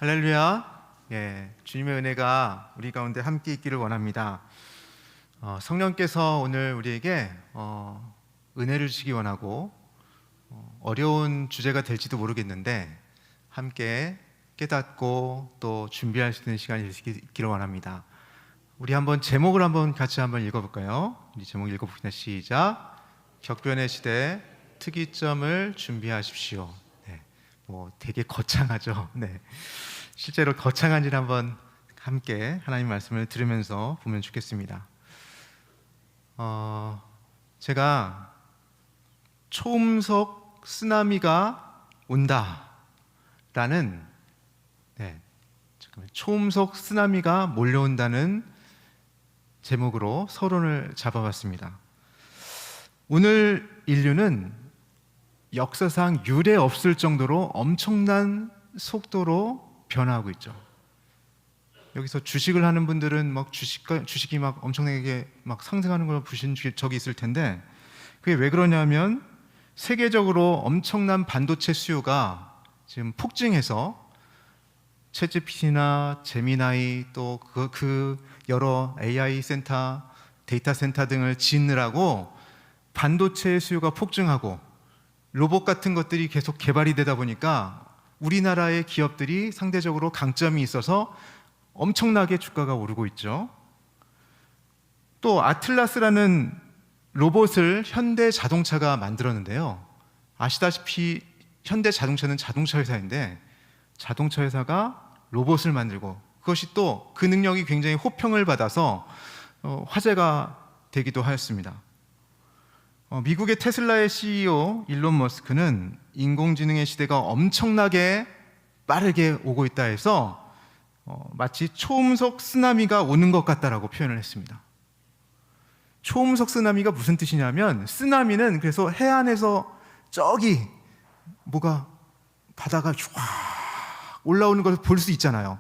할렐루야. 주님의 은혜가 우리 가운데 함께 있기를 원합니다. 성령께서 오늘 우리에게 은혜를 주시기 원하고 어려운 주제가 될지도 모르겠는데 함께 깨닫고 또 준비할 수 있는 시간이 있기를 원합니다. 우리 한번 제목을 같이 읽어볼까요? 우리 제목 읽어봅시다. 시작. 격변의 시대 특이점을 준비하십시오. 되게 거창하죠. 실제로 거창한지를 한번 함께 하나님 말씀을 들으면서 보면 좋겠습니다. 제가 초음속 쓰나미가 온다라는 초음속 쓰나미가 몰려온다는 제목으로 서론을 잡아봤습니다. 오늘 인류는 역사상 유례 없을 정도로 엄청난 속도로 변화하고 있죠. 여기서 주식을 하는 분들은 주식이 엄청나게 상승하는 걸 보신 적이 있을 텐데, 그게 왜 그러냐면 세계적으로 엄청난 반도체 수요가 지금 폭증해서 챗GPT나 제미나이 또 그 여러 AI 센터, 데이터 센터 등을 짓느라고 반도체 수요가 폭증하고 로봇 같은 것들이 계속 개발이 되다 보니까 우리나라의 기업들이 상대적으로 강점이 있어서 엄청나게 주가가 오르고 있죠. 또 아틀라스라는 로봇을 현대 자동차가 만들었는데요. 아시다시피 현대 자동차는 자동차 회사인데 자동차 회사가 로봇을 만들고 그것이 또 그 능력이 굉장히 호평을 받아서 화제가 되기도 하였습니다. 미국의 테슬라의 CEO 일론 머스크는 인공지능의 시대가 엄청나게 빠르게 오고 있다 해서 마치 초음속 쓰나미가 오는 것 같다라고 표현을 했습니다. 초음속 쓰나미가 무슨 뜻이냐면, 쓰나미는 그래서 해안에서 저기 바다가 쫙 올라오는 걸 볼 수 있잖아요.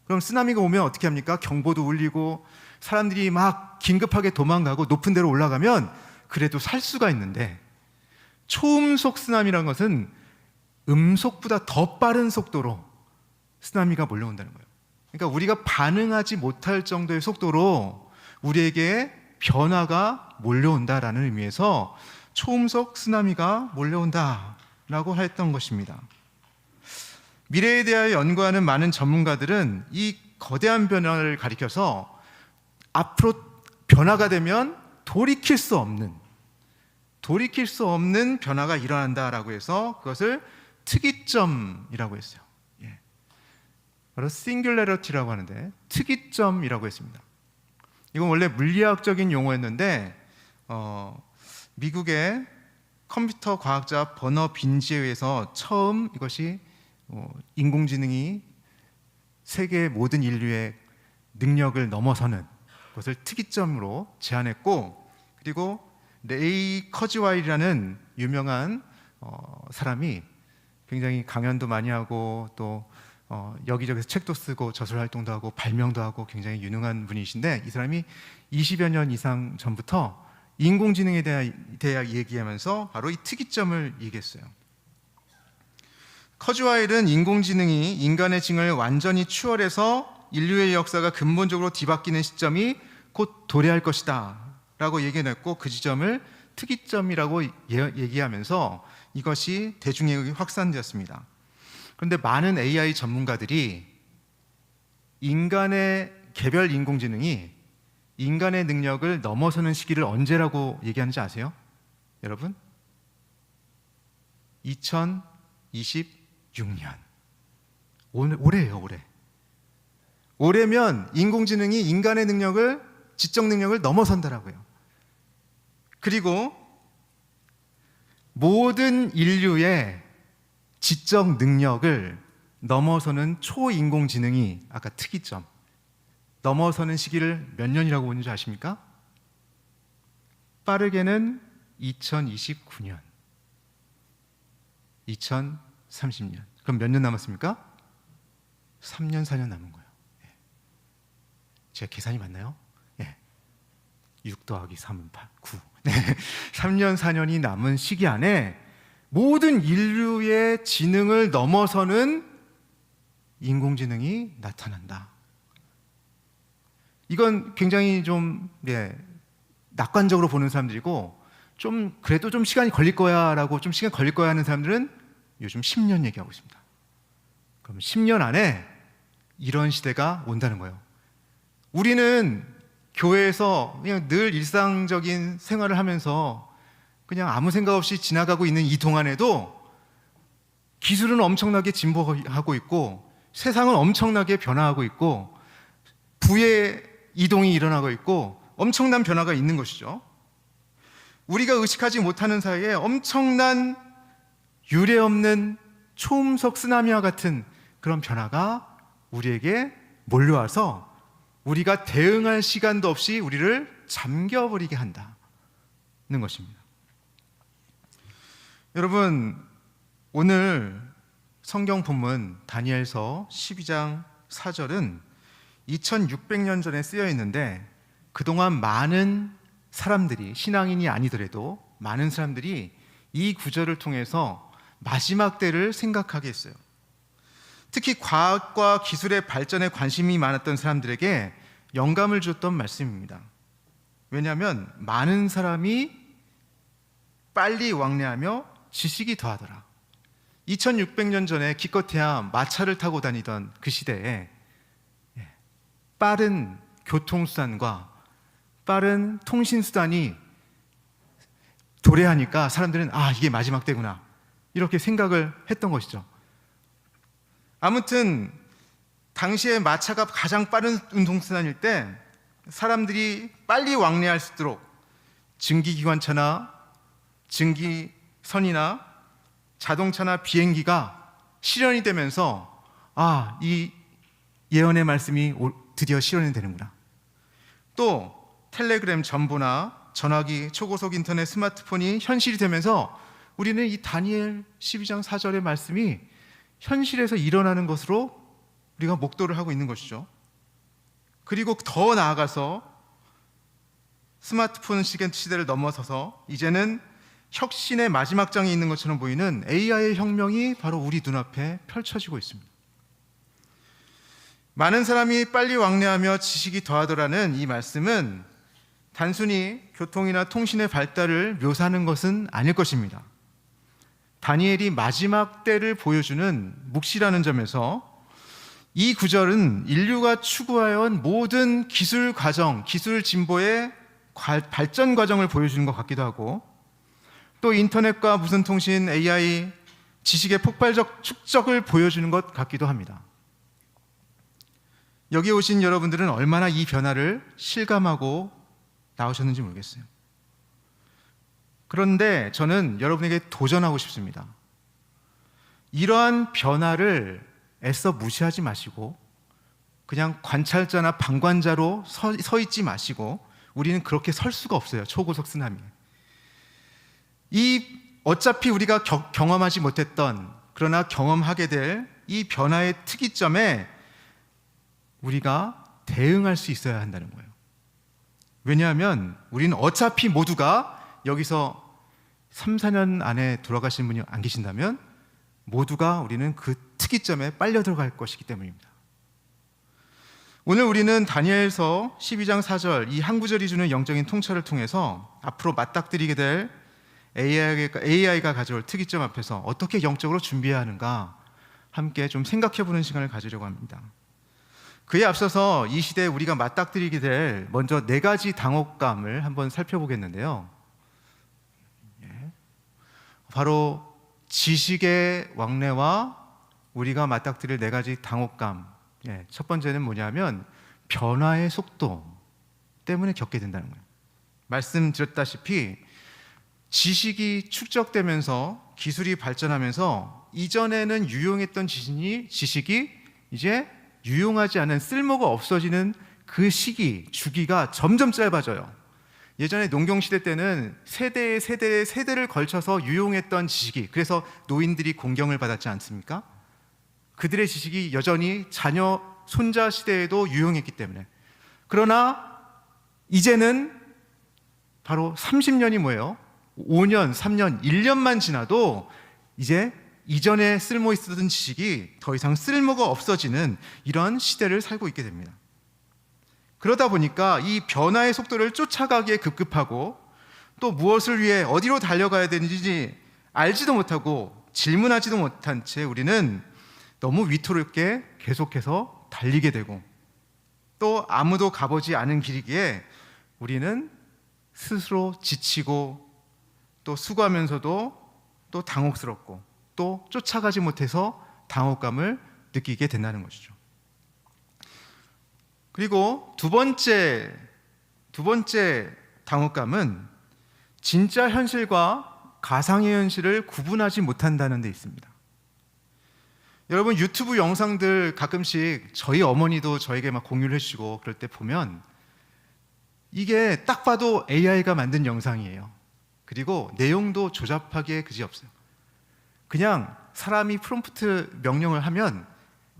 그럼 쓰나미가 오면 어떻게 합니까? 경보도 울리고 사람들이 막 긴급하게 도망가고 높은 데로 올라가면 그래도 살 수가 있는데, 초음속 쓰나미라는 것은 음속보다 더 빠른 속도로 쓰나미가 몰려온다는 거예요. 그러니까 우리가 반응하지 못할 정도의 속도로 우리에게 변화가 몰려온다라는 의미에서 초음속 쓰나미가 몰려온다라고 했던 것입니다. 미래에 대하여 연구하는 많은 전문가들은 이 거대한 변화를 가리켜서 앞으로 변화가 되면 돌이킬 수 없는 변화가 일어난다라고 해서 그것을 특이점이라고 했어요. 바로 싱귤레러티라고 하는데 특이점이라고 했습니다. 이건 원래 물리학적인 용어였는데 미국의 컴퓨터 과학자 버너 빈지에 의해서 처음 이것이 인공지능이 세계 모든 인류의 능력을 넘어서는 것을 특이점으로 제안했고, 그리고 레이 커즈와일이라는 유명한 사람이 굉장히 강연도 많이 하고 또 여기저기서 책도 쓰고 저술 활동도 하고 발명도 하고 굉장히 유능한 분이신데, 이 사람이 20여 년 이상 전부터 인공지능에 대해 얘기하면서 바로 이 특이점을 얘기했어요. 커즈와일은 인공지능이 인간의 징을 완전히 추월해서 인류의 역사가 근본적으로 뒤바뀌는 시점이 곧 도래할 것이다 라고 얘기했고, 그 지점을 특이점이라고 얘기하면서 이것이 대중에게 확산되었습니다. 그런데 많은 AI 전문가들이 인간의 개별 인공지능이 인간의 능력을 넘어서는 시기를 언제라고 얘기하는지 아세요? 여러분? 2026년. 올해예요, 올해. 올해면 인공지능이 인간의 지적 능력을 넘어선다라고요. 그리고 모든 인류의 지적 능력을 넘어서는 초인공지능이, 아까 특이점, 넘어서는 시기를 몇 년이라고 보는지 아십니까? 빠르게는 2029년, 2030년. 그럼 몇 년 남았습니까? 3년, 4년 남은 거예요. 제가 계산이 맞나요? 6 더하기 3은 8, 9. 3년, 4년이 남은 시기 안에 모든 인류의 지능을 넘어서는 인공지능이 나타난다. 이건 굉장히 좀 낙관적으로 보는 사람들이고, 좀 그래도 좀 시간이 걸릴 거야라고 좀 시간 걸릴 거야 하는 사람들은 요즘 10년 얘기하고 있습니다. 그럼 10년 안에 이런 시대가 온다는 거예요. 우리는 교회에서 그냥 늘 일상적인 생활을 하면서 그냥 아무 생각 없이 지나가고 있는 이 동안에도 기술은 엄청나게 진보하고 있고, 세상은 엄청나게 변화하고 있고, 부의 이동이 일어나고 있고, 엄청난 변화가 있는 것이죠. 우리가 의식하지 못하는 사이에 엄청난 유례없는 초음속 쓰나미와 같은 그런 변화가 우리에게 몰려와서 우리가 대응할 시간도 없이 우리를 잠겨버리게 한다는 것입니다. 여러분, 오늘 성경 본문 다니엘서 12장 4절은 2600년 전에 쓰여 있는데, 그동안 많은 사람들이, 신앙인이 아니더라도 많은 사람들이 이 구절을 통해서 마지막 때를 생각하게 했어요. 특히 과학과 기술의 발전에 관심이 많았던 사람들에게 영감을 줬던 말씀입니다. 왜냐하면 많은 사람이 빨리 왕래하며 지식이 더하더라. 2600년 전에 기껏해야 마차를 타고 다니던 그 시대에 빠른 교통수단과 빠른 통신수단이 도래하니까 사람들은 이게 마지막 때구나 이렇게 생각을 했던 것이죠. 아무튼 당시에 마차가 가장 빠른 운송수단일 때 사람들이 빨리 왕래할 수 있도록 증기기관차나 증기선이나 자동차나 비행기가 실현이 되면서 이 예언의 말씀이 드디어 실현이 되는구나. 또 텔레그램 전보나 전화기, 초고속 인터넷, 스마트폰이 현실이 되면서 우리는 이 다니엘 12장 4절의 말씀이 현실에서 일어나는 것으로 우리가 목도를 하고 있는 것이죠. 그리고 더 나아가서 스마트폰 시대를 넘어서서 이제는 혁신의 마지막 장에 있는 것처럼 보이는 AI의 혁명이 바로 우리 눈앞에 펼쳐지고 있습니다. 많은 사람이 빨리 왕래하며 지식이 더하더라는 이 말씀은 단순히 교통이나 통신의 발달을 묘사하는 것은 아닐 것입니다. 다니엘이 마지막 때를 보여주는 묵시라는 점에서 이 구절은 인류가 추구해온 모든 기술 과정, 기술 진보의 발전 과정을 보여주는 것 같기도 하고, 또 인터넷과 무선 통신, AI, 지식의 폭발적 축적을 보여주는 것 같기도 합니다. 여기 오신 여러분들은 얼마나 이 변화를 실감하고 나오셨는지 모르겠어요. 그런데 저는 여러분에게 도전하고 싶습니다. 이러한 변화를 애써 무시하지 마시고 그냥 관찰자나 방관자로 서 있지 마시고, 우리는 그렇게 설 수가 없어요. 초고속 쓰나미. 어차피 우리가 경험하지 못했던, 그러나 경험하게 될 이 변화의 특이점에 우리가 대응할 수 있어야 한다는 거예요. 왜냐하면 우리는 어차피 모두가 여기서 3, 4년 안에 돌아가신 분이 안 계신다면 모두가 우리는 그 특이점에 빨려 들어갈 것이기 때문입니다. 오늘 우리는 다니엘서 12장 4절 이 한 구절이 주는 영적인 통찰을 통해서 앞으로 맞닥뜨리게 될 AI가 가져올 특이점 앞에서 어떻게 영적으로 준비해야 하는가 함께 좀 생각해보는 시간을 가지려고 합니다. 그에 앞서서 이 시대에 우리가 맞닥뜨리게 될 먼저 4가지 당혹감을 한번 살펴보겠는데요. 바로 지식의 왕래와 우리가 맞닥뜨릴 4가지 당혹감. 첫 번째는 뭐냐면 변화의 속도 때문에 겪게 된다는 거예요. 말씀드렸다시피 지식이 축적되면서 기술이 발전하면서 이전에는 유용했던 지식이 이제 유용하지 않은, 쓸모가 없어지는 그 주기가 점점 짧아져요. 예전에 농경시대 때는 세대를 걸쳐서 유용했던 지식이, 그래서 노인들이 공경을 받았지 않습니까? 그들의 지식이 여전히 자녀, 손자 시대에도 유용했기 때문에. 그러나 이제는 바로 30년이 뭐예요? 5년, 3년, 1년만 지나도 이제 이전에 쓸모 있었던 지식이 더 이상 쓸모가 없어지는 이런 시대를 살고 있게 됩니다. 그러다 보니까 이 변화의 속도를 쫓아가기에 급급하고 또 무엇을 위해 어디로 달려가야 되는지 알지도 못하고 질문하지도 못한 채 우리는 너무 위태롭게 계속해서 달리게 되고 또 아무도 가보지 않은 길이기에 우리는 스스로 지치고 또 수고하면서도 또 당혹스럽고 또 쫓아가지 못해서 당혹감을 느끼게 된다는 것이죠. 그리고 두 번째 당혹감은 진짜 현실과 가상의 현실을 구분하지 못한다는 데 있습니다. 여러분 유튜브 영상들 가끔씩 저희 어머니도 저에게 막 공유를 해주시고 그럴 때 보면 이게 딱 봐도 AI가 만든 영상이에요. 그리고 내용도 조잡하게 그지없어요. 그냥 사람이 프롬프트 명령을 하면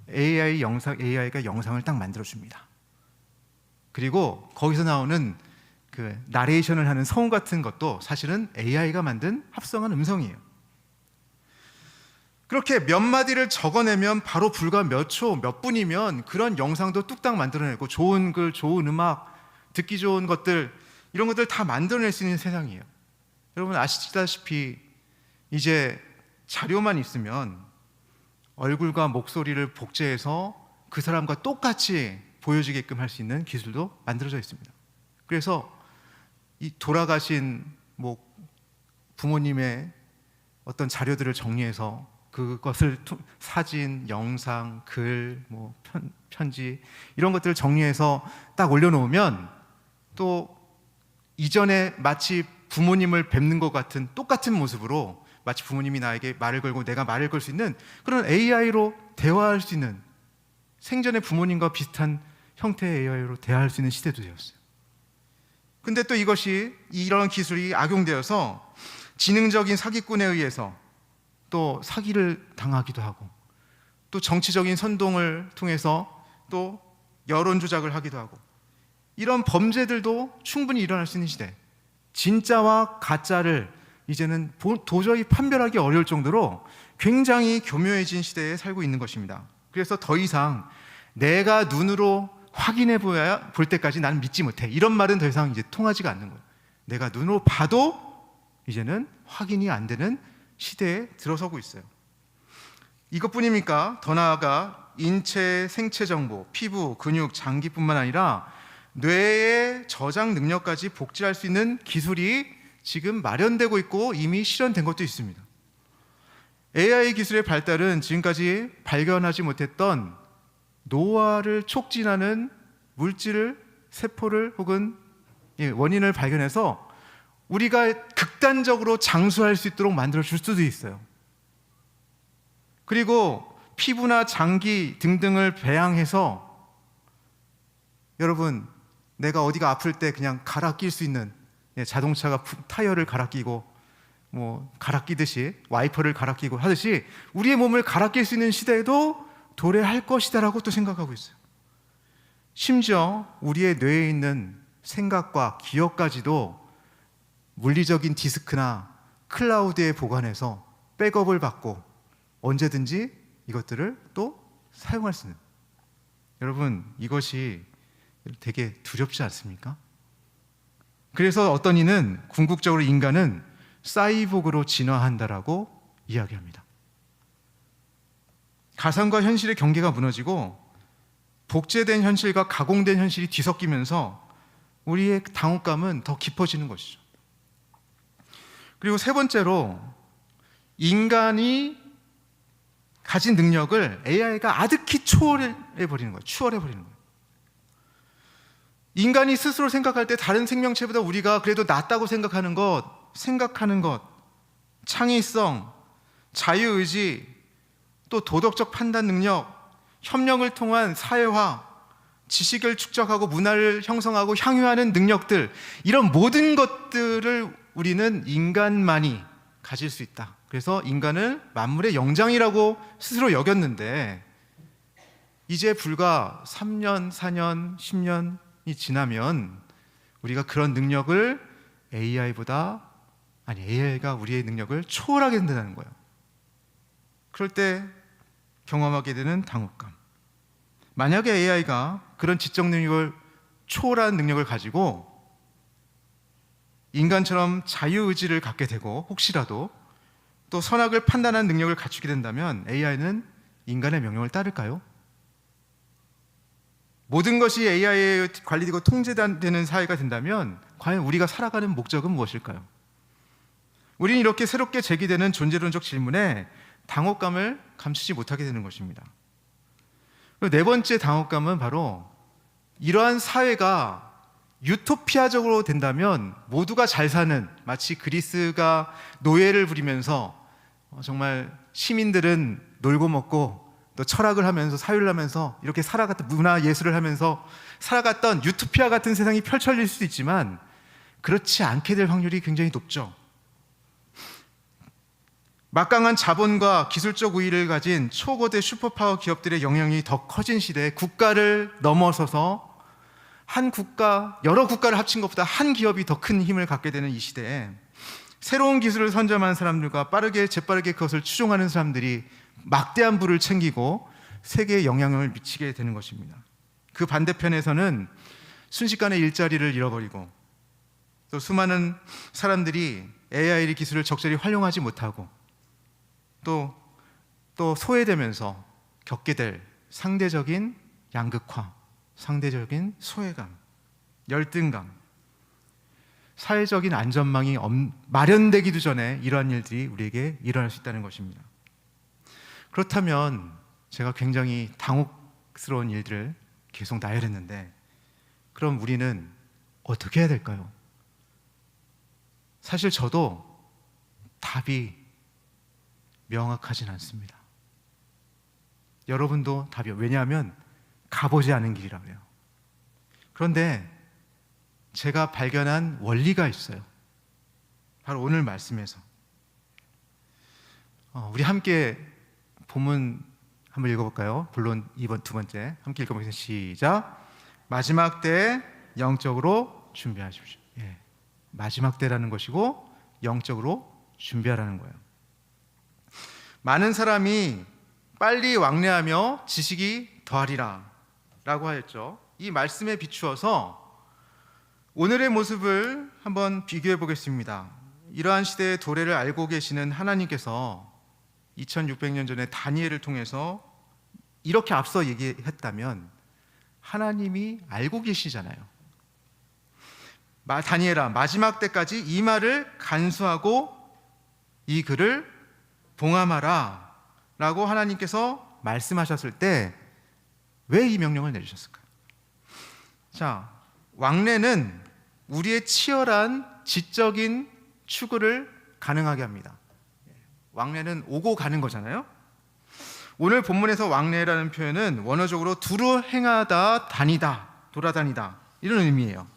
AI가 영상을 딱 만들어줍니다. 그리고 거기서 나오는 그 나레이션을 하는 성우 같은 것도 사실은 AI가 만든 합성한 음성이에요. 그렇게 몇 마디를 적어내면 바로 불과 몇 초, 몇 분이면 그런 영상도 뚝딱 만들어내고 좋은 글, 좋은 음악, 듣기 좋은 것들 이런 것들 다 만들어낼 수 있는 세상이에요. 여러분 아시다시피 이제 자료만 있으면 얼굴과 목소리를 복제해서 그 사람과 똑같이 보여지게끔 할 수 있는 기술도 만들어져 있습니다. 그래서 이 돌아가신 부모님의 어떤 자료들을 정리해서 그것을 사진, 영상, 글, 편지 이런 것들을 정리해서 딱 올려놓으면 또 이전에 마치 부모님을 뵙는 것 같은 똑같은 모습으로 마치 부모님이 나에게 말을 걸고 내가 말을 걸 수 있는 그런 AI로 대화할 수 있는 생전에 부모님과 비슷한 형태의 AI로 대화할 수 있는 시대도 되었어요. 근데 또 이런 기술이 악용되어서 지능적인 사기꾼에 의해서 또 사기를 당하기도 하고 또 정치적인 선동을 통해서 또 여론 조작을 하기도 하고 이런 범죄들도 충분히 일어날 수 있는 시대, 진짜와 가짜를 이제는 도저히 판별하기 어려울 정도로 굉장히 교묘해진 시대에 살고 있는 것입니다. 그래서 더 이상 내가 눈으로 확인해 볼 때까지 나는 믿지 못해, 이런 말은 더 이상 이제 통하지가 않는 거예요. 내가 눈으로 봐도 이제는 확인이 안 되는 시대에 들어서고 있어요. 이것뿐입니까? 더 나아가 인체 생체 정보, 피부, 근육, 장기뿐만 아니라 뇌의 저장 능력까지 복제할 수 있는 기술이 지금 마련되고 있고 이미 실현된 것도 있습니다. AI 기술의 발달은 지금까지 발견하지 못했던 노화를 촉진하는 물질을, 세포를 혹은 원인을 발견해서 우리가 극단적으로 장수할 수 있도록 만들어 줄 수도 있어요. 그리고 피부나 장기 등등을 배양해서 여러분 내가 어디가 아플 때 그냥 갈아 낄 수 있는, 자동차가 타이어를 갈아 끼고 갈아 끼듯이 와이퍼를 갈아 끼고 하듯이 우리의 몸을 갈아 낄 수 있는 시대에도 도래할 것이다라고 또 생각하고 있어요. 심지어 우리의 뇌에 있는 생각과 기억까지도 물리적인 디스크나 클라우드에 보관해서 백업을 받고 언제든지 이것들을 또 사용할 수 있는, 여러분 이것이 되게 두렵지 않습니까? 그래서 어떤 이는 궁극적으로 인간은 사이보그로 진화한다라고 이야기합니다. 가상과 현실의 경계가 무너지고 복제된 현실과 가공된 현실이 뒤섞이면서 우리의 당혹감은 더 깊어지는 것이죠. 그리고 세 번째로 인간이 가진 능력을 AI가 아득히 초월해버리는 거예요. 추월해버리는 거예요. 인간이 스스로 생각할 때 다른 생명체보다 우리가 그래도 낫다고 생각하는 것, 창의성, 자유의지, 또 도덕적 판단 능력, 협력을 통한 사회화, 지식을 축적하고 문화를 형성하고 향유하는 능력들, 이런 모든 것들을 우리는 인간만이 가질 수 있다. 그래서 인간을 만물의 영장이라고 스스로 여겼는데 이제 불과 3년, 4년, 10년이 지나면 우리가 그런 능력을 AI가 우리의 능력을 초월하게 된다는 거예요. 그럴 때 경험하게 되는 당혹감. 만약에 AI가 그런 지적 능력을 초월한 능력을 가지고 인간처럼 자유의지를 갖게 되고 혹시라도 또 선악을 판단하는 능력을 갖추게 된다면 AI는 인간의 명령을 따를까요? 모든 것이 AI에 관리되고 통제되는 사회가 된다면 과연 우리가 살아가는 목적은 무엇일까요? 우리는 이렇게 새롭게 제기되는 존재론적 질문에 당혹감을 감추지 못하게 되는 것입니다. 네 번째 당혹감은 바로 이러한 사회가 유토피아적으로 된다면 모두가 잘 사는, 마치 그리스가 노예를 부리면서 정말 시민들은 놀고 먹고 또 철학을 하면서 사유를 하면서 이렇게 살아갔던, 문화 예술을 하면서 살아갔던 유토피아 같은 세상이 펼쳐질 수도 있지만 그렇지 않게 될 확률이 굉장히 높죠. 막강한 자본과 기술적 우위를 가진 초거대 슈퍼파워 기업들의 영향이 더 커진 시대에 국가를 넘어서서 한 국가, 여러 국가를 합친 것보다 한 기업이 더 큰 힘을 갖게 되는 이 시대에 새로운 기술을 선점한 사람들과 재빠르게 그것을 추종하는 사람들이 막대한 부를 챙기고 세계에 영향을 미치게 되는 것입니다. 그 반대편에서는 순식간에 일자리를 잃어버리고 또 수많은 사람들이 AI 기술을 적절히 활용하지 못하고 또 소외되면서 겪게 될 상대적인 양극화, 상대적인 소외감, 열등감, 사회적인 안전망이 마련되기도 전에 이러한 일들이 우리에게 일어날 수 있다는 것입니다. 그렇다면 제가 굉장히 당혹스러운 일들을 계속 나열했는데 그럼 우리는 어떻게 해야 될까요? 사실 저도 답이 명확하진 않습니다. 여러분도 답이, 왜냐하면 가보지 않은 길이라 그래요. 그런데 제가 발견한 원리가 있어요. 바로 오늘 말씀에서 우리 함께 본문 한번 읽어볼까요? 본론 2번 두 번째 함께 읽어보겠습니다. 시작. 마지막 때에 영적으로 준비하십시오. 예. 마지막 때라는 것이고 영적으로 준비하라는 거예요. 많은 사람이 빨리 왕래하며 지식이 더하리라 라고 하였죠. 이 말씀에 비추어서 오늘의 모습을 한번 비교해 보겠습니다. 이러한 시대의 도래를 알고 계시는 하나님께서 2600년 전에 다니엘을 통해서 이렇게 앞서 얘기했다면 하나님이 알고 계시잖아요. 다니엘아, 마지막 때까지 이 말을 간수하고 이 글을 봉함하라 라고 하나님께서 말씀하셨을 때 왜 이 명령을 내리셨을까요? 자, 왕래는 우리의 치열한 지적인 추구를 가능하게 합니다. 왕래는 오고 가는 거잖아요. 오늘 본문에서 왕래라는 표현은 원어적으로 두루 행하다, 다니다, 돌아다니다 이런 의미예요.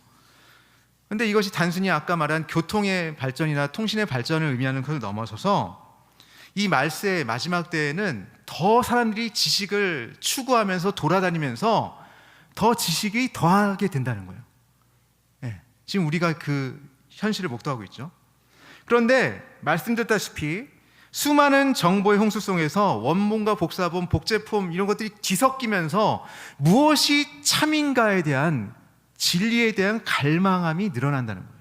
그런데 이것이 단순히 아까 말한 교통의 발전이나 통신의 발전을 의미하는 것을 넘어서서 이 말세의 마지막 때에는 더 사람들이 지식을 추구하면서 돌아다니면서 더 지식이 더하게 된다는 거예요. 네, 지금 우리가 그 현실을 목도하고 있죠. 그런데 말씀드렸다시피 수많은 정보의 홍수 속에서 원본과 복사본, 복제품 이런 것들이 뒤섞이면서 무엇이 참인가에 대한 진리에 대한 갈망함이 늘어난다는 거예요.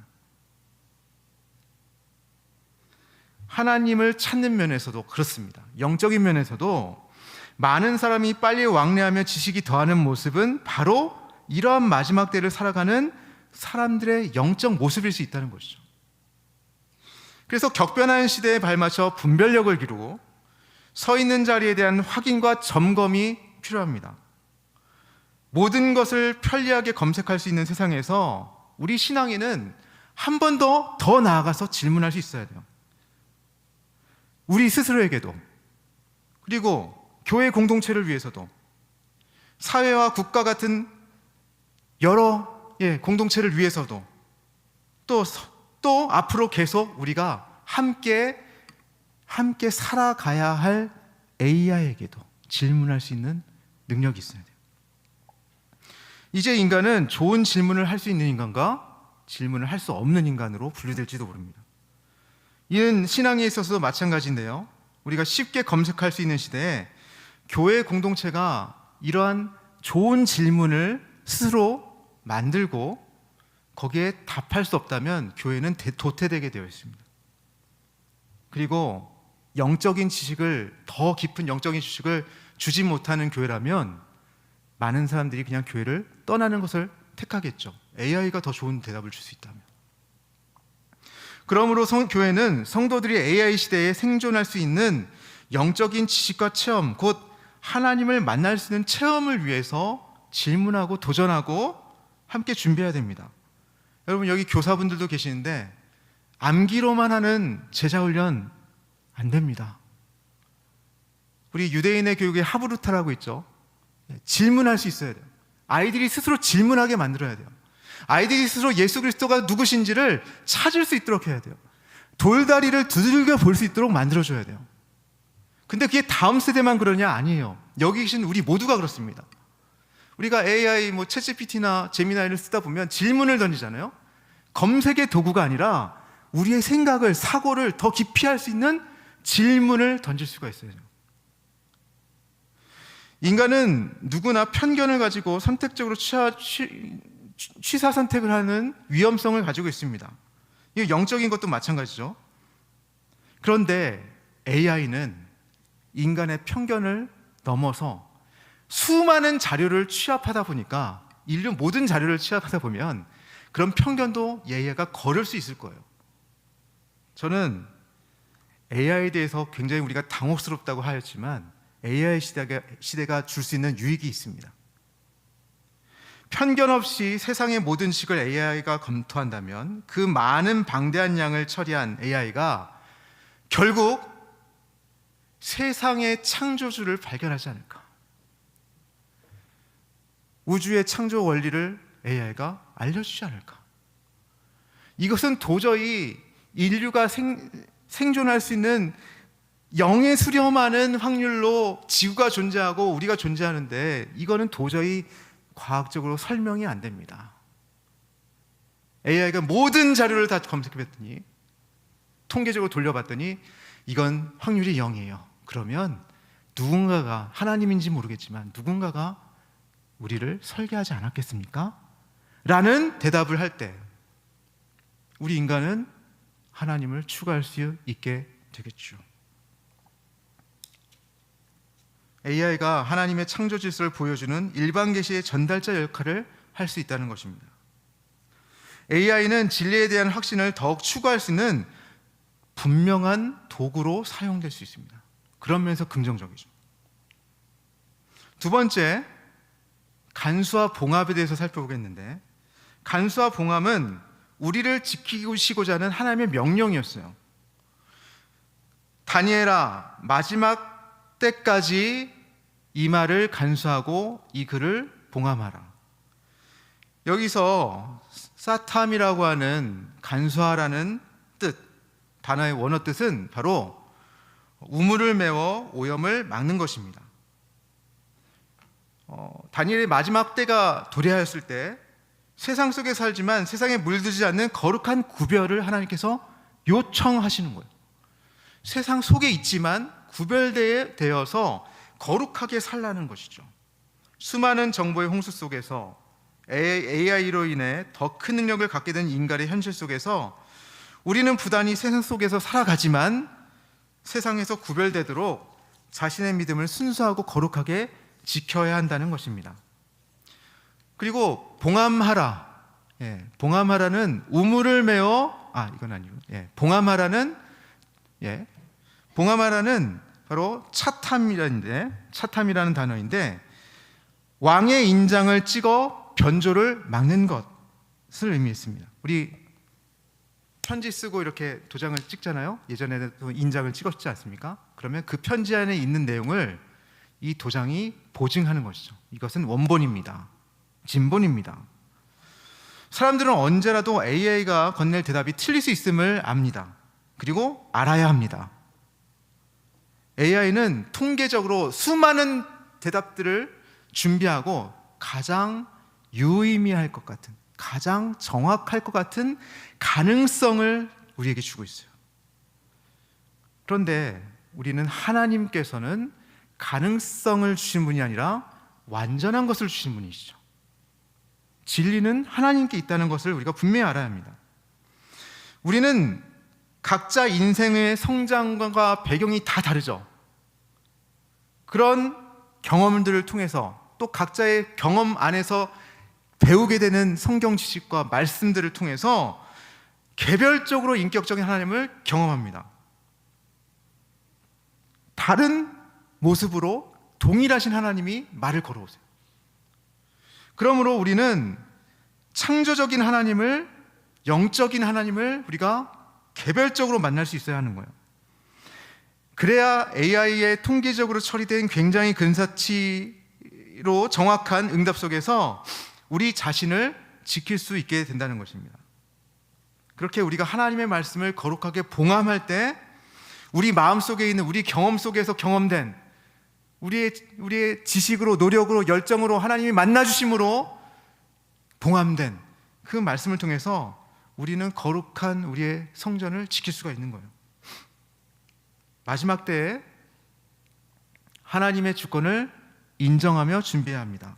하나님을 찾는 면에서도 그렇습니다. 영적인 면에서도 많은 사람이 빨리 왕래하며 지식이 더하는 모습은 바로 이러한 마지막 때를 살아가는 사람들의 영적 모습일 수 있다는 것이죠. 그래서 격변하는 시대에 발맞춰 분별력을 기르고 서 있는 자리에 대한 확인과 점검이 필요합니다. 모든 것을 편리하게 검색할 수 있는 세상에서 우리 신앙에는 한 번 더 나아가서 질문할 수 있어야 돼요. 우리 스스로에게도, 그리고 교회 공동체를 위해서도, 사회와 국가 같은 여러 공동체를 위해서도, 또 앞으로 계속 우리가 함께 살아가야 할 AI에게도 질문할 수 있는 능력이 있어야 돼요. 이제 인간은 좋은 질문을 할 수 있는 인간과 질문을 할 수 없는 인간으로 분류될지도 모릅니다. 이는 신앙에 있어서도 마찬가지인데요. 우리가 쉽게 검색할 수 있는 시대에 교회 공동체가 이러한 좋은 질문을 스스로 만들고 거기에 답할 수 없다면 교회는 도태되게 되어 있습니다. 그리고 영적인 지식을, 더 깊은 영적인 지식을 주지 못하는 교회라면 많은 사람들이 그냥 교회를 떠나는 것을 택하겠죠. AI가 더 좋은 대답을 줄 수 있다면. 그러므로 교회는 성도들이 AI 시대에 생존할 수 있는 영적인 지식과 체험, 곧 하나님을 만날 수 있는 체험을 위해서 질문하고 도전하고 함께 준비해야 됩니다. 여러분, 여기 교사분들도 계시는데 암기로만 하는 제자훈련 안 됩니다. 우리 유대인의 교육에 하브루타라고 있죠. 질문할 수 있어야 돼요. 아이들이 스스로 질문하게 만들어야 돼요. 아이들이 스스로 예수 그리스도가 누구신지를 찾을 수 있도록 해야 돼요. 돌다리를 두들겨 볼 수 있도록 만들어줘야 돼요. 근데 그게 다음 세대만 그러냐? 아니에요. 여기 계신 우리 모두가 그렇습니다. 우리가 AI, 챗GPT나 제미나이를 쓰다 보면 질문을 던지잖아요. 검색의 도구가 아니라 우리의 생각을, 사고를 더 깊이 할 수 있는 질문을 던질 수가 있어요. 인간은 누구나 편견을 가지고 선택적으로 취사 선택을 하는 위험성을 가지고 있습니다. 이 영적인 것도 마찬가지죠. 그런데 AI는 인간의 편견을 넘어서 수많은 자료를 취합하다 보니까, 인류 모든 자료를 취합하다 보면 그런 편견도 AI가 거를 수 있을 거예요. 저는 AI에 대해서 굉장히 우리가 당혹스럽다고 하였지만 AI 시대가 줄 수 있는 유익이 있습니다. 편견 없이 세상의 모든 지식을 AI가 검토한다면 그 많은 방대한 양을 처리한 AI가 결국 세상의 창조주를 발견하지 않을까. 우주의 창조 원리를 AI가 알려주지 않을까. 이것은 도저히 인류가 생존할 수 있는 영에 수렴하는 확률로 지구가 존재하고 우리가 존재하는데, 이거는 도저히 과학적으로 설명이 안 됩니다. AI가 모든 자료를 다 검색해봤더니, 통계적으로 돌려봤더니 이건 확률이 0이에요. 그러면 누군가가, 하나님인지 모르겠지만 누군가가 우리를 설계하지 않았겠습니까? 라는 대답을 할 때 우리 인간은 하나님을 추구할 수 있게 되겠죠. AI가 하나님의 창조 질서를 보여주는 일반 계시의 전달자 역할을 할 수 있다는 것입니다. AI는 진리에 대한 확신을 더욱 추구할 수 있는 분명한 도구로 사용될 수 있습니다. 그런 면에서 긍정적이죠. 두 번째, 간수와 봉합에 대해서 살펴보겠는데, 간수와 봉합은 우리를 지키시고자 하는 하나님의 명령이었어요. 다니엘아, 마지막 때까지 이 말을 간수하고 이 글을 봉함하라. 여기서 사탐이라고 하는 간수하라는 뜻, 단어의 원어 뜻은 바로 우물을 메워 오염을 막는 것입니다. 다니엘의 마지막 때가 도래하였을 때 세상 속에 살지만 세상에 물들지 않는 거룩한 구별을 하나님께서 요청하시는 거예요. 세상 속에 있지만 구별되어서 거룩하게 살라는 것이죠. 수많은 정보의 홍수 속에서 AI로 인해 더 큰 능력을 갖게 된 인간의 현실 속에서 우리는 부단히 세상 속에서 살아가지만 세상에서 구별되도록 자신의 믿음을 순수하고 거룩하게 지켜야 한다는 것입니다. 그리고 봉함하라. 봉함하라는 우물을 메워, 이건 아니고, 봉함하라는 바로 차탐이라는 단어인데, 왕의 인장을 찍어 변조를 막는 것을 의미했습니다. 우리 편지 쓰고 이렇게 도장을 찍잖아요. 예전에도 인장을 찍었지 않습니까? 그러면 그 편지 안에 있는 내용을 이 도장이 보증하는 것이죠. 이것은 원본입니다. 진본입니다. 사람들은 언제라도 AI가 건넬 대답이 틀릴 수 있음을 압니다. 그리고 알아야 합니다. AI는 통계적으로 수많은 대답들을 준비하고 가장 유의미할 것 같은, 가장 정확할 것 같은 가능성을 우리에게 주고 있어요. 그런데 우리는 하나님께서는 가능성을 주신 분이 아니라 완전한 것을 주신 분이시죠. 진리는 하나님께 있다는 것을 우리가 분명히 알아야 합니다. 우리는 각자 인생의 성장과 배경이 다 다르죠. 그런 경험들을 통해서 또 각자의 경험 안에서 배우게 되는 성경 지식과 말씀들을 통해서 개별적으로 인격적인 하나님을 경험합니다. 다른 모습으로 동일하신 하나님이 말을 걸어오세요. 그러므로 우리는 창조적인 하나님을, 영적인 하나님을 우리가 개별적으로 만날 수 있어야 하는 거예요. 그래야 AI의 통계적으로 처리된 굉장히 근사치로 정확한 응답 속에서 우리 자신을 지킬 수 있게 된다는 것입니다. 그렇게 우리가 하나님의 말씀을 거룩하게 봉함할 때 우리 마음속에 있는 우리 경험 속에서 경험된 우리의 지식으로, 노력으로, 열정으로 하나님이 만나주심으로 봉함된 그 말씀을 통해서 우리는 거룩한 우리의 성전을 지킬 수가 있는 거예요. 마지막 때에 하나님의 주권을 인정하며 준비해야 합니다.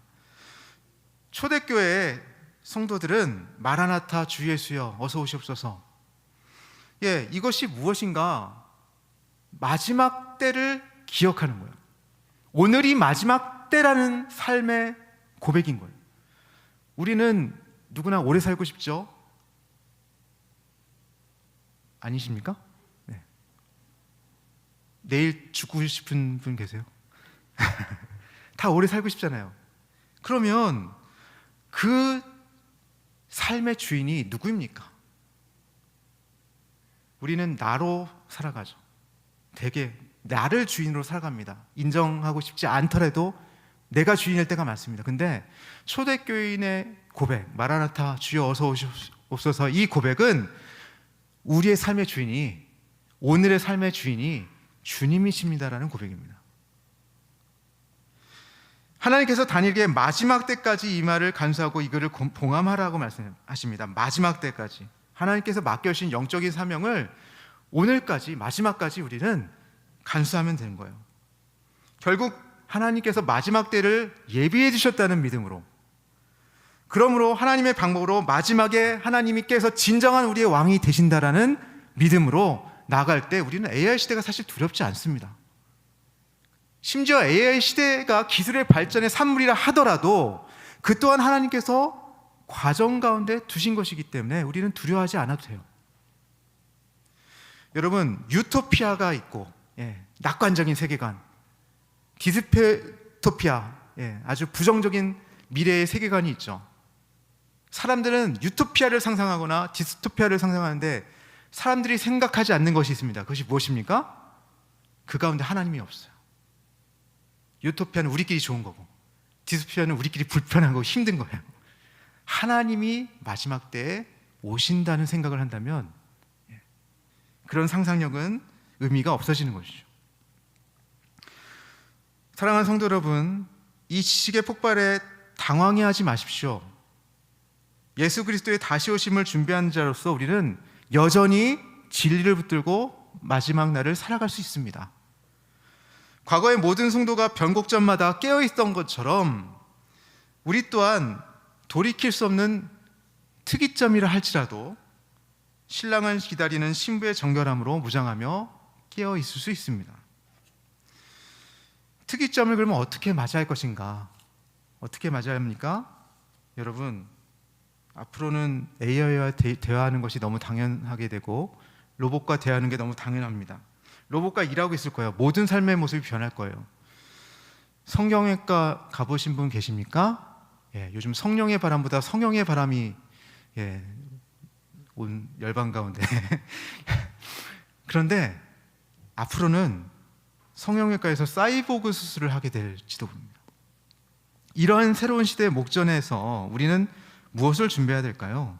초대교회의 성도들은 마라나타 주 예수여 어서 오시옵소서. 이것이 무엇인가? 마지막 때를 기억하는 거예요. 오늘이 마지막 때라는 삶의 고백인 거예요. 우리는 누구나 오래 살고 싶죠? 아니십니까? 네. 내일 죽고 싶은 분 계세요? 다 오래 살고 싶잖아요. 그러면 그 삶의 주인이 누구입니까? 우리는 나로 살아가죠. 되게 나를 주인으로 살아갑니다. 인정하고 싶지 않더라도 내가 주인일 때가 많습니다. 근데 초대교인의 고백, 마라나타 주여 어서 오시옵소서, 이 고백은 우리의 삶의 주인이, 오늘의 삶의 주인이 주님이십니다라는 고백입니다. 하나님께서 다니엘에게 마지막 때까지 이 말을 간수하고 이거를 봉함하라고 말씀하십니다. 마지막 때까지 하나님께서 맡겨주신 영적인 사명을 오늘까지, 마지막까지 우리는 간수하면 되는 거예요. 결국 하나님께서 마지막 때를 예비해 주셨다는 믿음으로, 그러므로 하나님의 방법으로 마지막에 하나님께서 진정한 우리의 왕이 되신다라는 믿음으로 나아갈 때 우리는 AI 시대가 사실 두렵지 않습니다. 심지어 AI 시대가 기술의 발전의 산물이라 하더라도 그 또한 하나님께서 과정 가운데 두신 것이기 때문에 우리는 두려워하지 않아도 돼요. 여러분, 유토피아가 있고, 낙관적인 세계관, 디스토피아, 아주 부정적인 미래의 세계관이 있죠. 사람들은 유토피아를 상상하거나 디스토피아를 상상하는데 사람들이 생각하지 않는 것이 있습니다. 그것이 무엇입니까? 그 가운데 하나님이 없어요. 유토피아는 우리끼리 좋은 거고, 디스토피아는 우리끼리 불편한 거고 힘든 거예요. 하나님이 마지막 때에 오신다는 생각을 한다면 그런 상상력은 의미가 없어지는 것이죠. 사랑하는 성도 여러분, 이 지식의 폭발에 당황해하지 마십시오. 예수 그리스도의 다시 오심을 준비하는 자로서 우리는 여전히 진리를 붙들고 마지막 날을 살아갈 수 있습니다. 과거의 모든 성도가 변곡점마다 깨어있던 것처럼 우리 또한 돌이킬 수 없는 특이점이라 할지라도 신랑을 기다리는 신부의 정결함으로 무장하며 깨어있을 수 있습니다. 특이점을 그러면 어떻게 맞이할 할 것인가? 어떻게 맞이해야 합니까? 여러분, 앞으로는 AI와 대화하는 것이 너무 당연하게 되고 로봇과 대화하는 게 너무 당연합니다. 로봇과 일하고 있을 거예요. 모든 삶의 모습이 변할 거예요. 성경외과 가보신 분 계십니까? 요즘 성령의 바람보다 성형의 바람이 온 열방 가운데 그런데 앞으로는 성형외과에서 사이보그 수술을 하게 될지도 모릅니다. 이러한 새로운 시대의 목전에서 우리는 무엇을 준비해야 될까요?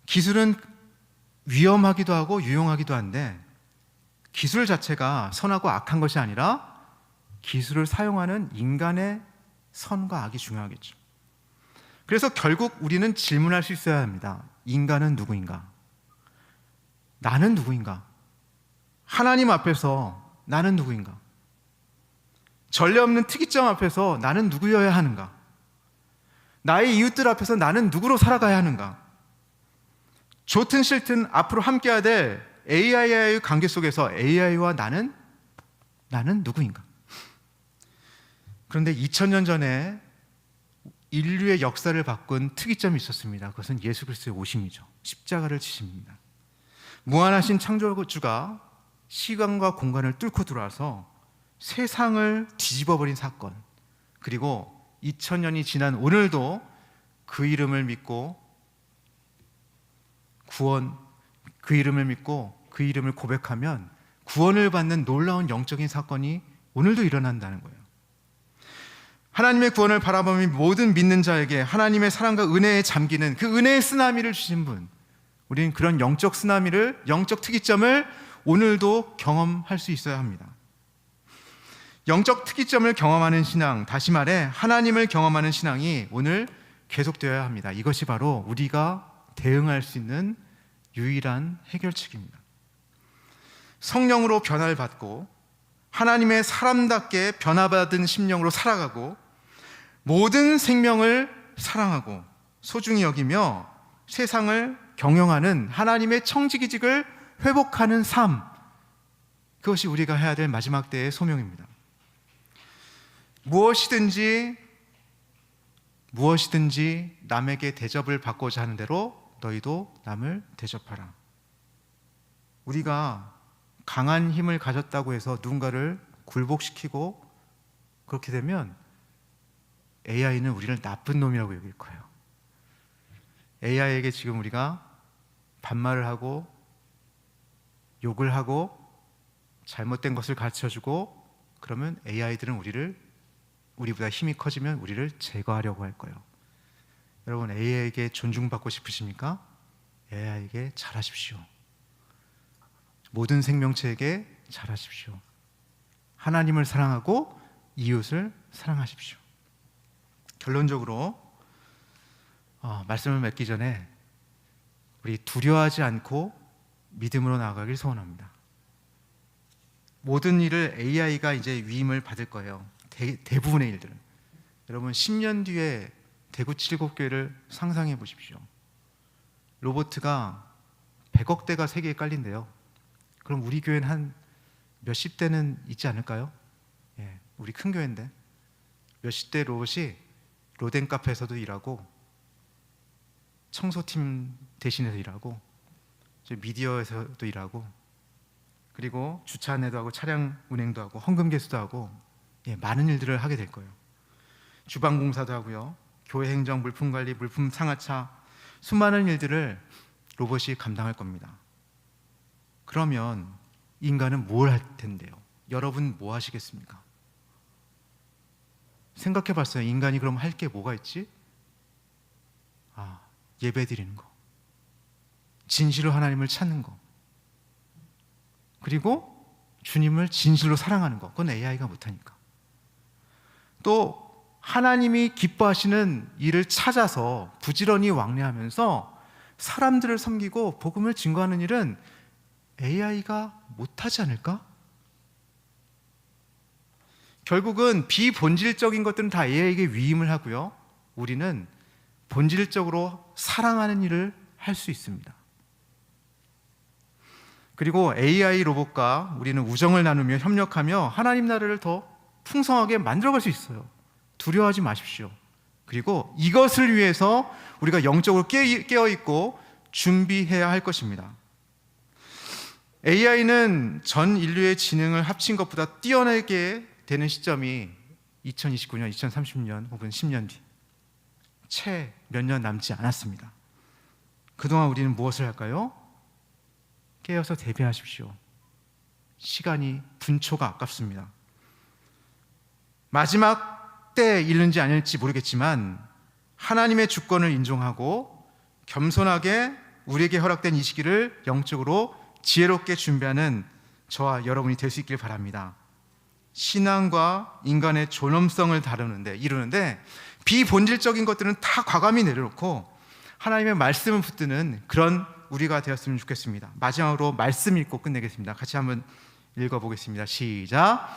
기술은 위험하기도 하고 유용하기도 한데 기술 자체가 선하고 악한 것이 아니라 기술을 사용하는 인간의 선과 악이 중요하겠죠. 그래서 결국 우리는 질문할 수 있어야 합니다. 인간은 누구인가? 나는 누구인가? 하나님 앞에서 나는 누구인가? 전례 없는 특이점 앞에서 나는 누구여야 하는가? 나의 이웃들 앞에서 나는 누구로 살아가야 하는가? 좋든 싫든 앞으로 함께해야 될 AI와의 관계 속에서 AI와 나는 누구인가? 그런데 2000년 전에 인류의 역사를 바꾼 특이점이 있었습니다. 그것은 예수 그리스도의 오심이죠. 십자가를 지십니다. 무한하신 창조주가 시간과 공간을 뚫고 들어와서 세상을 뒤집어버린 사건, 그리고 2000년이 지난 오늘도 그 이름을 믿고 그 이름을 고백하면 구원을 받는 놀라운 영적인 사건이 오늘도 일어난다는 거예요. 하나님의 구원을 바라보며 모든 믿는 자에게 하나님의 사랑과 은혜에 잠기는 그 은혜의 쓰나미를 주신 분, 우리는 그런 영적 쓰나미를, 영적 특이점을 오늘도 경험할 수 있어야 합니다. 영적 특이점을 경험하는 신앙, 다시 말해 하나님을 경험하는 신앙이 오늘 계속되어야 합니다. 이것이 바로 우리가 대응할 수 있는 유일한 해결책입니다. 성령으로 변화를 받고 하나님의 사람답게 변화받은 심령으로 살아가고 모든 생명을 사랑하고 소중히 여기며 세상을 경영하는 하나님의 청지기직을 회복하는 삶, 그것이 우리가 해야 될 마지막 때의 소명입니다. 무엇이든지 남에게 대접을 받고자 하는 대로 너희도 남을 대접하라. 우리가 강한 힘을 가졌다고 해서 누군가를 굴복시키고 그렇게 되면 AI는 우리를 나쁜 놈이라고 여길 거예요. AI에게 지금 우리가 반말을 하고 욕을 하고 잘못된 것을 가르쳐주고 그러면 AI들은 우리보다 힘이 커지면 우리를 제거하려고 할 거예요. 여러분, AI에게 존중받고 싶으십니까? AI에게 잘하십시오. 모든 생명체에게 잘하십시오. 하나님을 사랑하고 이웃을 사랑하십시오. 결론적으로 말씀을 맺기 전에 우리 두려워하지 않고 믿음으로 나아가길 소원합니다. 모든 일을 AI가 이제 위임을 받을 거예요. 대부분의 일들은. 여러분, 10년 뒤에 대구 7교회를 상상해 보십시오. 로봇가 100억 대가 세계에 깔린대요. 그럼 우리 교회는 한 몇십 대는 있지 않을까요? 예, 우리 큰 교회인데 몇십 대 로봇이 로덴 카페에서도 일하고 청소팀 대신해서 일하고 미디어에서도 일하고 그리고 주차 안내도 하고 차량 운행도 하고 헌금 개수도 하고 많은 일들을 하게 될 거예요. 주방 공사도 하고요. 교회 행정, 물품 관리, 물품 상하차, 수많은 일들을 로봇이 감당할 겁니다. 그러면 인간은 뭘 할 텐데요? 여러분 뭐 하시겠습니까? 생각해 봤어요. 인간이 그럼 할 게 뭐가 있지? 예배 드리는 거, 진실로 하나님을 찾는 거, 그리고 주님을 진실로 사랑하는 거. 그건 AI가 못하니까. 또 하나님이 기뻐하시는 일을 찾아서 부지런히 왕래하면서 사람들을 섬기고 복음을 증거하는 일은 AI가 못하지 않을까? 결국은 비본질적인 것들은 다 AI에게 위임을 하고요. 우리는 본질적으로 사랑하는 일을 할 수 있습니다. 그리고 AI 로봇과 우리는 우정을 나누며 협력하며 하나님 나라를 더 풍성하게 만들어갈 수 있어요. 두려워하지 마십시오. 그리고 이것을 위해서 우리가 영적으로 깨어있고 준비해야 할 것입니다. AI는 전 인류의 지능을 합친 것보다 뛰어나게 되는 시점이 2029년, 2030년 혹은 10년 뒤, 채 몇 년 남지 않았습니다. 그동안 우리는 무엇을 할까요? 깨어서 대비하십시오. 시간이 분초가 아깝습니다. 마지막 때에 이르는지 아닐지 모르겠지만 하나님의 주권을 인정하고 겸손하게 우리에게 허락된 이 시기를 영적으로 지혜롭게 준비하는 저와 여러분이 될 수 있길 바랍니다. 신앙과 인간의 존엄성을 이루는데 비본질적인 것들은 다 과감히 내려놓고 하나님의 말씀을 붙드는 그런 우리가 되었으면 좋겠습니다. 마지막으로 말씀 읽고 끝내겠습니다. 같이 한번 읽어보겠습니다. 시작.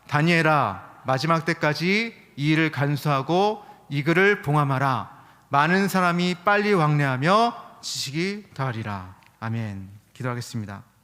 다니엘아, 마지막 때까지 이 일을 간수하고 이 글을 봉함하라. 많은 사람이 빨리 왕래하며 지식이 더하리라. 아멘. 기도하겠습니다.